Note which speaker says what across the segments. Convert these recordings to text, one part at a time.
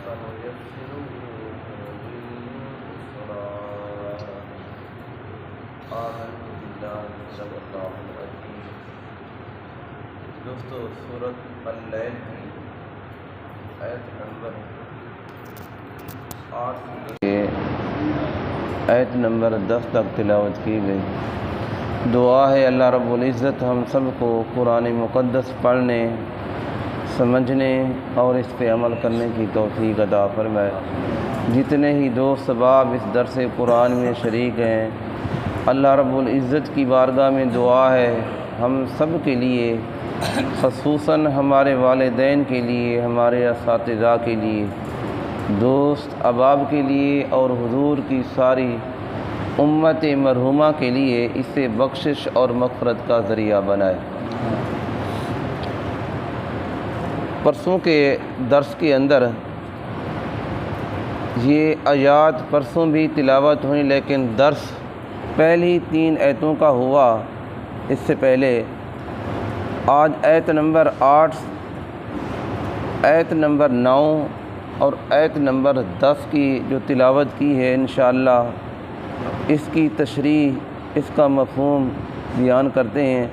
Speaker 1: فسنيسره لليسرى آمنت بالله صدق اللہ العظیم۔ دوستو، سورۃ اللیل کی آیت نمبر 8 سے آیت نمبر 10 تک تلاوت کی گئی۔ دعا ہے اللہ رب العزت ہم سب کو قرآن مقدس پڑھنے، سمجھنے اور اس پہ عمل کرنے کی توفیق عطا فرمائے۔ جتنے ہی دوست احباب اس درس قرآن میں شریک ہیں، اللہ رب العزت کی بارگاہ میں دعا ہے ہم سب کے لیے، خصوصاً ہمارے والدین کے لیے، ہمارے اساتذہ کے لیے، دوست احباب کے لیے اور حضور کی ساری امت مرحومہ کے لیے اسے بخشش اور مغفرت کا ذریعہ بنائے۔ پرسوں کے درس کے اندر یہ آیات پرسوں بھی تلاوت ہوئی، لیکن درس پہلی 3 آیتوں کا ہوا۔ اس سے پہلے آج آیت نمبر 8، آیت نمبر 9 اور آیت نمبر 10 کی جو تلاوت کی ہے، انشاءاللہ اس کی تشریح، اس کا مفہوم بیان کرتے ہیں۔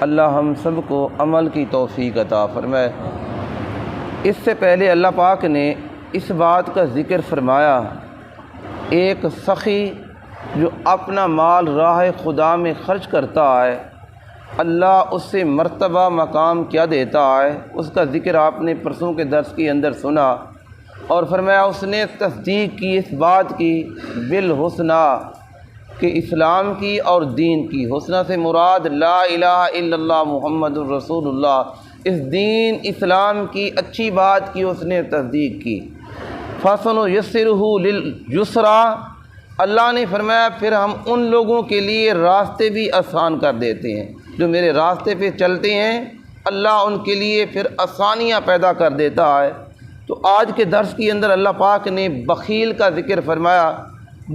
Speaker 1: اللہ ہم سب کو عمل کی توفیق عطا فرمائے۔ اس سے پہلے اللہ پاک نے اس بات کا ذکر فرمایا، ایک سخی جو اپنا مال راہ خدا میں خرچ کرتا ہے، اللہ اس سے مرتبہ مقام کیا دیتا ہے، اس کا ذکر آپ نے پرسوں کے درس کے اندر سنا، اور فرمایا اس نے تصدیق کی اس بات کی بالحسنہ، کہ اسلام کی اور دین کی۔ حسنہ سے مراد لا الہ الا اللہ محمد الرسول اللہ، اس دین اسلام کی اچھی بات کی اس نے تصدیق کی۔ فَسَنُيَسِّرُهُ لِلْيُسْرَىٰ، اللہ نے فرمایا پھر ہم ان لوگوں کے لیے راستے بھی آسان کر دیتے ہیں، جو میرے راستے پہ چلتے ہیں اللہ ان کے لیے پھر آسانیاں پیدا کر دیتا ہے۔ تو آج کے درس کے اندر اللہ پاک نے بخیل کا ذکر فرمایا،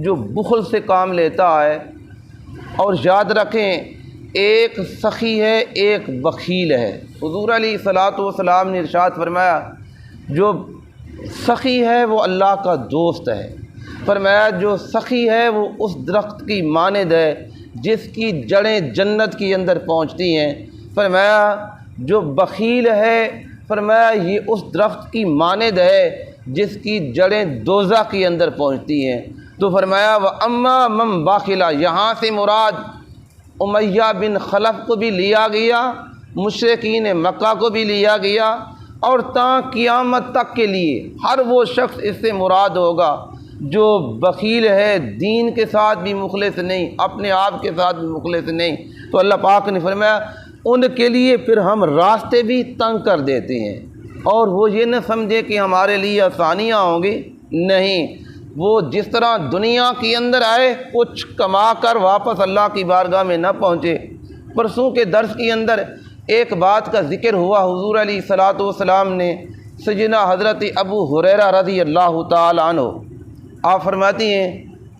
Speaker 1: جو بخل سے کام لیتا ہے۔ اور یاد رکھیں، ایک سخی ہے، ایک بخیل ہے۔ حضور علیہ الصلوۃ والسلام نے ارشاد فرمایا جو سخی ہے وہ اللہ کا دوست ہے۔ فرمایا جو سخی ہے وہ اس درخت کی مانند ہے جس کی جڑیں جنت کے اندر پہنچتی ہیں۔ فرمایا جو بخیل ہے، فرمایا یہ اس درخت کی مانند ہے جس کی جڑیں دوزخ کے اندر پہنچتی ہیں۔ تو فرمایا وَأَمَّا مَن بَخِلَ، یہاں سے مراد امیہ بن خلف کو بھی لیا گیا، مشرکین مکہ کو بھی لیا گیا، اور تا قیامت تک کے لیے ہر وہ شخص اس سے مراد ہوگا جو بخیل ہے، دین کے ساتھ بھی مخلص نہیں، اپنے آپ کے ساتھ بھی مخلص نہیں۔ تو اللہ پاک نے فرمایا ان کے لیے پھر ہم راستے بھی تنگ کر دیتے ہیں، اور وہ یہ نہ سمجھے کہ ہمارے لیے آسانیاں ہوں گی، نہیں، وہ جس طرح دنیا کے اندر آئے کچھ کما کر واپس اللہ کی بارگاہ میں نہ پہنچے۔ پرسوں کے درس کے اندر ایک بات کا ذکر ہوا، حضور علیہ الصلوۃ والسلام نے سیدنا حضرت ابو ہریرہ رضی اللہ تعالی عنہ، آپ فرماتی ہیں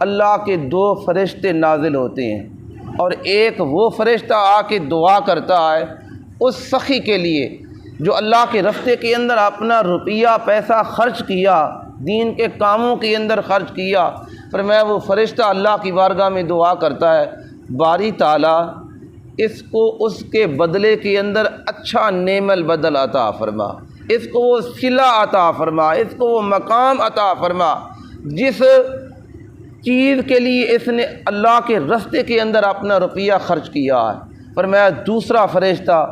Speaker 1: اللہ کے 2 فرشتے نازل ہوتے ہیں، اور ایک وہ فرشتہ آ کے دعا کرتا ہے اس سخی کے لیے جو اللہ کے راستے کے اندر اپنا روپیہ پیسہ خرچ کیا، دین کے کاموں کے اندر خرچ کیا۔ فرمایا وہ فرشتہ اللہ کی بارگاہ میں دعا کرتا ہے، باری تعالیٰ اس کو اس کے بدلے کے اندر اچھا نعم البدل عطا فرما، اس کو وہ صلہ عطا فرما، اس کو وہ مقام عطا فرما جس چیز کے لیے اس نے اللہ کے راستے کے اندر اپنا روپیہ خرچ کیا ہے۔ فرمایا دوسرا فرشتہ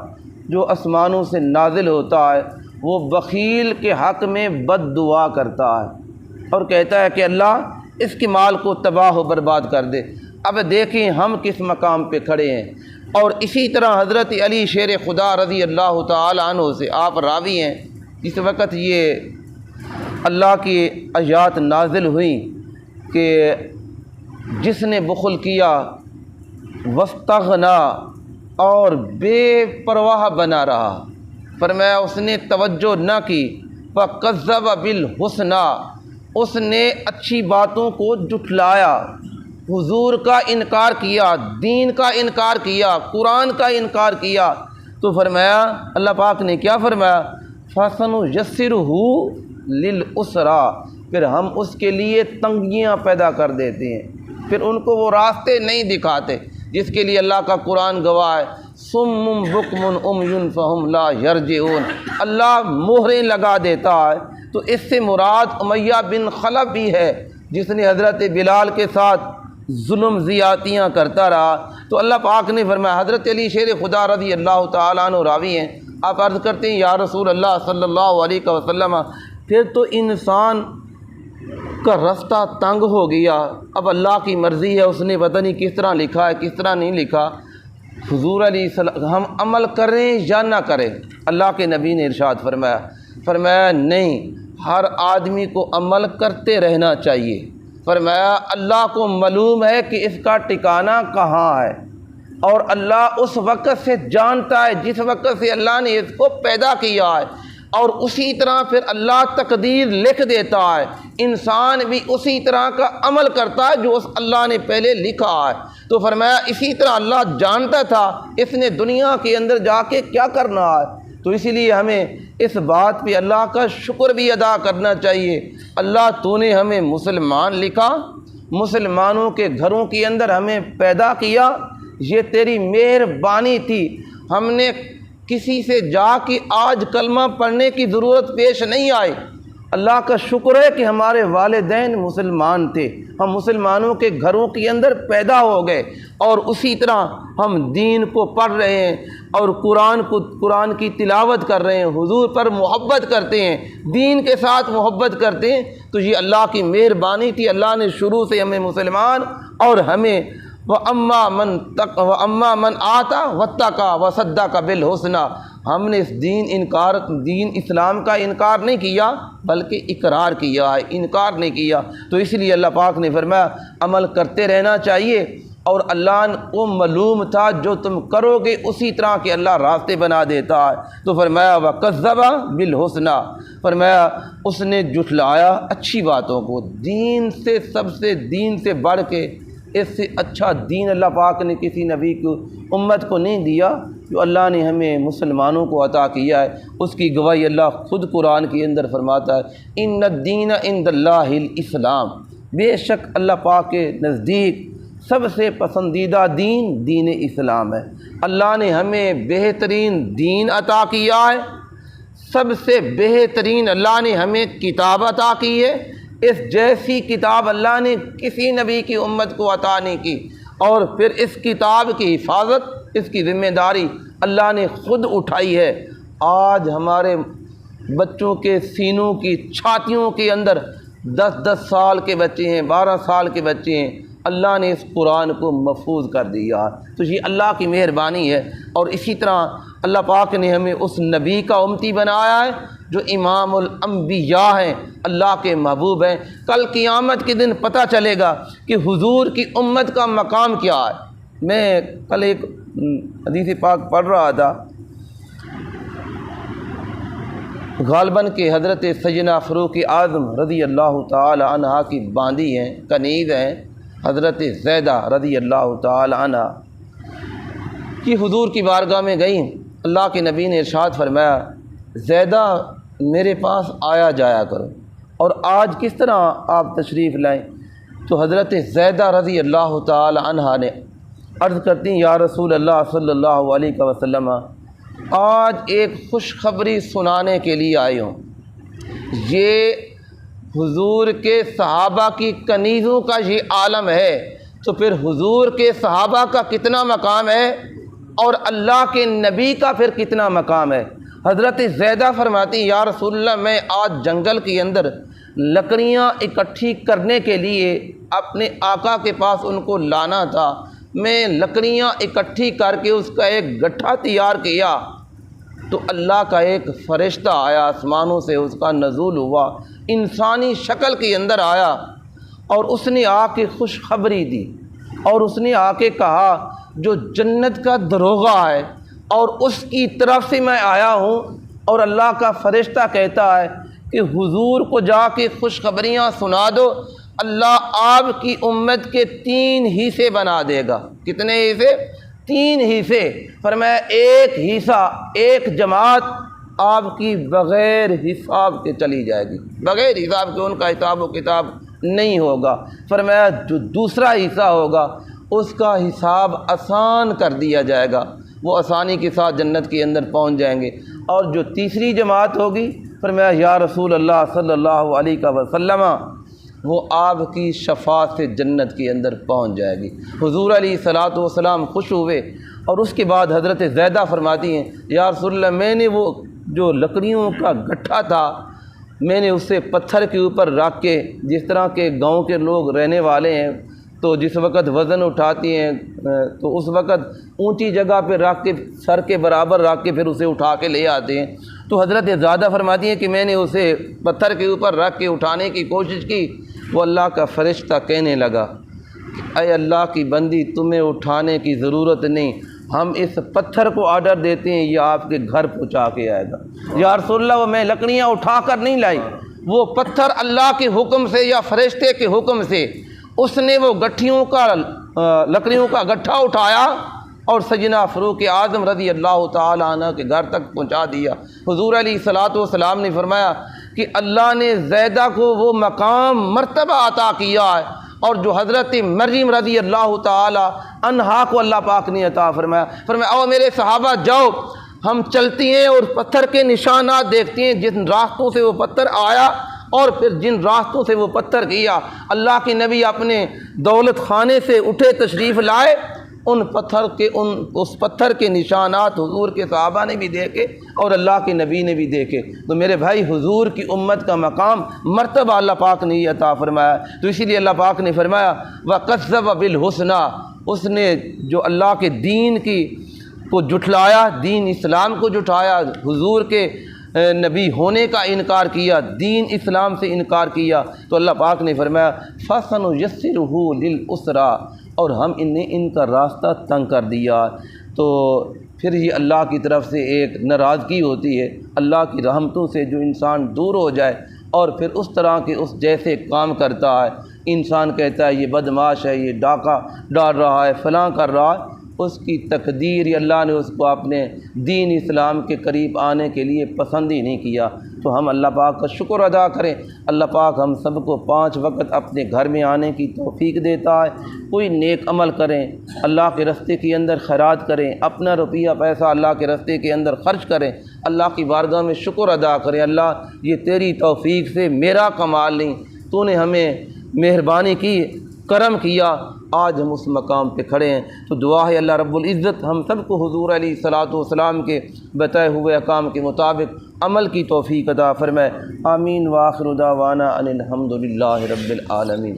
Speaker 1: جو آسمانوں سے نازل ہوتا ہے وہ بخیل کے حق میں بد دعا کرتا ہے، اور کہتا ہے کہ اللہ اس کے مال کو تباہ و برباد کر دے۔ اب دیکھیں ہم کس مقام پہ کھڑے ہیں۔ اور اسی طرح حضرت علی شیر خدا رضی اللہ تعالی عنہ سے آپ راوی ہیں، جس وقت یہ اللہ کی آیات نازل ہوئیں کہ جس نے بخل کیا واستغنا، اور بے پرواہ بنا رہا، فرمایا اس نے توجہ نہ کی، فَكَذَّبَ بِالْحُسْنَىٰ، اس نے اچھی باتوں کو جھٹلایا، حضور کا انکار کیا، دین کا انکار کیا، قرآن کا انکار کیا۔ تو فرمایا اللہ پاک نے کیا فرمایا، فَسَنُيَسِّرُهُ للعسرا، پھر ہم اس کے لیے تنگیاں پیدا کر دیتے ہیں، پھر ان کو وہ راستے نہیں دکھاتے جس کے لیے اللہ کا قرآن گواہ ہے، صم بکم عمی فہم لا یرجعون، اللہ مہریں لگا دیتا ہے۔ تو اس سے مراد امیہ بن خلف بھی ہے، جس نے حضرت بلال کے ساتھ ظلم زیاتیاں کرتا رہا۔ تو اللہ پاک نے فرمایا، حضرت علی شیر خدا رضی اللہ تعالیٰ عنہ راوی ہیں، آپ عرض کرتے ہیں یا رسول اللہ صلی اللہ علیہ وسلم، پھر تو انسان کا رستہ تنگ ہو گیا، اب اللہ کی مرضی ہے، اس نے پتہ نہیں کس طرح لکھا ہے کس طرح نہیں لکھا، حضور علیہ السلام ہم عمل کریں یا نہ کریں؟ اللہ کے نبی نے ارشاد فرمایا نہیں، ہر آدمی کو عمل کرتے رہنا چاہیے۔ فرمایا اللہ کو معلوم ہے کہ اس کا ٹھکانہ کہاں ہے، اور اللہ اس وقت سے جانتا ہے جس وقت سے اللہ نے اس کو پیدا کیا ہے، اور اسی طرح پھر اللہ تقدیر لکھ دیتا ہے، انسان بھی اسی طرح کا عمل کرتا ہے جو اس اللہ نے پہلے لکھا ہے۔ تو فرمایا اسی طرح اللہ جانتا تھا اس نے دنیا کے اندر جا کے کیا کرنا ہے، تو اسی لیے ہمیں اس بات پہ اللہ کا شکر بھی ادا کرنا چاہیے، اللہ تو نے ہمیں مسلمان لکھا، مسلمانوں کے گھروں کے اندر ہمیں پیدا کیا، یہ تیری مہربانی تھی، ہم نے کسی سے جا کے آج کلمہ پڑھنے کی ضرورت پیش نہیں آئی۔ اللہ کا شکر ہے کہ ہمارے والدین مسلمان تھے، ہم مسلمانوں کے گھروں کے اندر پیدا ہو گئے، اور اسی طرح ہم دین کو پڑھ رہے ہیں اور قرآن کی تلاوت کر رہے ہیں، حضور پر محبت کرتے ہیں، دین کے ساتھ محبت کرتے ہیں، تو یہ اللہ کی مہربانی تھی، اللہ نے شروع سے ہمیں مسلمان اور ہمیں وَأَمَّا مَنْ آتَى وَاتَّقَى وَصَدَّقَ بِالْحُسْنَى، ہم نے اس دین اسلام کا انکار نہیں کیا بلکہ اقرار کیا ہے، انکار نہیں کیا۔ تو اس لیے اللہ پاک نے فرمایا عمل کرتے رہنا چاہیے، اور اللہ کو معلوم تھا جو تم کرو گے اسی طرح کے اللہ راستے بنا دیتا ہے۔ تو فرمایا وَكَذَّبَ بِالْحُسْنَى، فرمایا اس نے جھٹلایا اچھی باتوں کو، دین سے بڑھ کے اس سے اچھا دین اللہ پاک نے کسی نبی کو امت کو نہیں دیا، جو اللہ نے ہمیں مسلمانوں کو عطا کیا ہے، اس کی گواہی اللہ خود قرآن کے اندر فرماتا ہے، ان الدین عند اللہ الاسلام، بے شک اللہ پاک کے نزدیک سب سے پسندیدہ دین اسلام ہے۔ اللہ نے ہمیں بہترین دین عطا کیا ہے، سب سے بہترین اللہ نے ہمیں کتاب عطا کی ہے، اس جیسی کتاب اللہ نے کسی نبی کی امت کو عطا نہیں کی، اور پھر اس کتاب کی حفاظت، اس کی ذمہ داری اللہ نے خود اٹھائی ہے۔ آج ہمارے بچوں کے سینوں کی چھاتیوں کے اندر 10 سال کے بچے ہیں، 12 سال کے بچے ہیں، اللہ نے اس قرآن کو محفوظ کر دیا، تو یہ اللہ کی مہربانی ہے۔ اور اسی طرح اللہ پاک نے ہمیں اس نبی کا امتی بنایا ہے جو امام الانبیاء ہیں، اللہ کے محبوب ہیں۔ کل قیامت کے دن پتہ چلے گا کہ حضور کی امت کا مقام کیا ہے۔ میں کل ایک حدیث پاک پڑھ رہا تھا، غالباً کہ حضرت سیدنا فاروق اعظم رضی اللہ تعالی عنہ کی باندی ہیں، کنیز ہیں، حضرت زیدہ رضی اللہ تعالی عنہ، کہ حضور کی بارگاہ میں گئیں، اللہ کے نبی نے ارشاد فرمایا زیدہ میرے پاس آیا جایا کرو، اور آج کس طرح آپ تشریف لائیں؟ تو حضرت زیدہ رضی اللہ تعالی عنہ نے عرض کرتی ہیں یا رسول اللہ صلی اللہ علیہ وسلم، آج ایک خوشخبری سنانے کے لیے آئی ہوں، یہ حضور کے صحابہ کی کنیزوں کا یہ عالم ہے، تو پھر حضور کے صحابہ کا کتنا مقام ہے اور اللہ کے نبی کا پھر کتنا مقام ہے؟ حضرت زیدہ فرماتی یا رسول اللہ، میں آج جنگل کے اندر لکڑیاں اکٹھی کرنے کے لیے اپنے آقا کے پاس ان کو لانا تھا، میں لکڑیاں اکٹھی کر کے اس کا ایک گٹھا تیار کیا، تو اللہ کا ایک فرشتہ آیا آسمانوں سے، اس کا نزول ہوا، انسانی شکل کے اندر آیا، اور اس نے آ کے خوشخبری دی، اور اس نے آ کے کہا جو جنت کا دروغہ ہے اور اس کی طرف سے میں آیا ہوں، اور اللہ کا فرشتہ کہتا ہے کہ حضور کو جا کے خوشخبریاں سنا دو، اللہ آپ کی امت کے 3 حصے بنا دے گا۔ کتنے حصے؟ 3 حصے۔ فرمایا ایک حصہ، ایک جماعت آپ کی بغیر حساب کے چلی جائے گی، بغیر حساب کے ان کا حساب و کتاب نہیں ہوگا۔ فرمایا جو دوسرا حصہ ہوگا اس کا حساب آسان کر دیا جائے گا، وہ آسانی کے ساتھ جنت کے اندر پہنچ جائیں گے۔ اور جو تیسری جماعت ہوگی، فرمایا یا رسول اللہ صلی اللہ علیہ وسلم، وہ آپ کی شفاعت سے جنت کے اندر پہنچ جائے گی۔ حضور علیہ الصلوۃ والسلام خوش ہوئے اور اس کے بعد حضرت زیدہ فرماتی ہیں یا رسول اللہ، میں نے وہ جو لکڑیوں کا گٹھا تھا میں نے اسے پتھر کے اوپر رکھ کے، جس طرح کے گاؤں کے لوگ رہنے والے ہیں تو جس وقت وزن اٹھاتی ہیں تو اس وقت اونچی جگہ پہ رکھ کے سر کے برابر رکھ کے پھر اسے اٹھا کے لے آتے ہیں، تو حضرت زیادہ فرماتی ہیں کہ میں نے اسے پتھر کے اوپر رکھ کے اٹھانے کی کوشش کی، وہ اللہ کا فرشتہ کہنے لگا کہ اے اللہ کی بندی، تمہیں اٹھانے کی ضرورت نہیں، ہم اس پتھر کو آرڈر دیتے ہیں یہ آپ کے گھر پہنچا کے آئے گا۔ یا رسول اللہ، وہ میں لکڑیاں اٹھا کر نہیں لائی، وہ پتھر اللہ کے حکم سے یا فرشتے کے حکم سے اس نے وہ لکڑیوں کا گٹھا اٹھایا اور سیدنا فاروق اعظم رضی اللہ تعالی عنہ کے گھر تک پہنچا دیا۔ حضور علیہ الصلوۃ والسلام نے فرمایا کہ اللہ نے زیدہ کو وہ مقام مرتبہ عطا کیا ہے اور جو حضرت مریم رضی اللہ تعالی عنہا کو اللہ پاک نے عطا فرمایا او میرے صحابہ جاؤ، ہم چلتی ہیں اور پتھر کے نشانات دیکھتی ہیں، جن راستوں سے وہ پتھر آیا اور پھر جن راستوں سے وہ پتھر گیا۔ اللہ کے نبی اپنے دولت خانے سے اٹھے تشریف لائے، اس پتھر کے نشانات حضور کے صحابہ نے بھی دیکھے اور اللہ کے نبی نے بھی دیکھے۔ تو میرے بھائی، حضور کی امت کا مقام مرتبہ اللہ پاک نے یہ عطا فرمایا، تو اسی لیے اللہ پاک نے فرمایا وَكَذَّبَ بِالْحُسْنَىٰ، اس نے جو اللہ کے دین کو جھٹلایا، دین اسلام کو جھٹایا، حضور کے نبی ہونے کا انکار کیا، دین اسلام سے انکار کیا، تو اللہ پاک نے فرمایا فَسَنُيَسِّرُهُ لِلْعُسْرَىٰ، اور ہم ان کا راستہ تنگ کر دیا۔ تو پھر یہ اللہ کی طرف سے ایک ناراضگی ہوتی ہے، اللہ کی رحمتوں سے جو انسان دور ہو جائے اور پھر اس طرح کے اس جیسے کام کرتا ہے، انسان کہتا ہے یہ بدمعاش ہے، یہ ڈاکہ ڈال رہا ہے، فلاں کر رہا ہے، اس کی تقدیر یا اللہ نے اس کو اپنے دین اسلام کے قریب آنے کے لیے پسند ہی نہیں کیا۔ تو ہم اللہ پاک کا شکر ادا کریں، اللہ پاک ہم سب کو 5 وقت اپنے گھر میں آنے کی توفیق دیتا ہے۔ کوئی نیک عمل کریں، اللہ کے راستے کے اندر خیرات کریں، اپنا روپیہ پیسہ اللہ کے راستے کے اندر خرچ کریں، اللہ کی بارگاہ میں شکر ادا کریں، اللہ یہ تیری توفیق سے میرا کمال نہیں، تو نے ہمیں مہربانی کی، کرم کیا، آج ہم اس مقام پہ کھڑے ہیں۔ تو دعا ہے اللہ رب العزت ہم سب کو حضور علیہ الصلوۃ والسلام کے بتائے ہوئے احکام کے مطابق عمل کی توفیق عطا فرمائے۔ آمین وآخر دعوانا ان الحمد للہ رب العالمین۔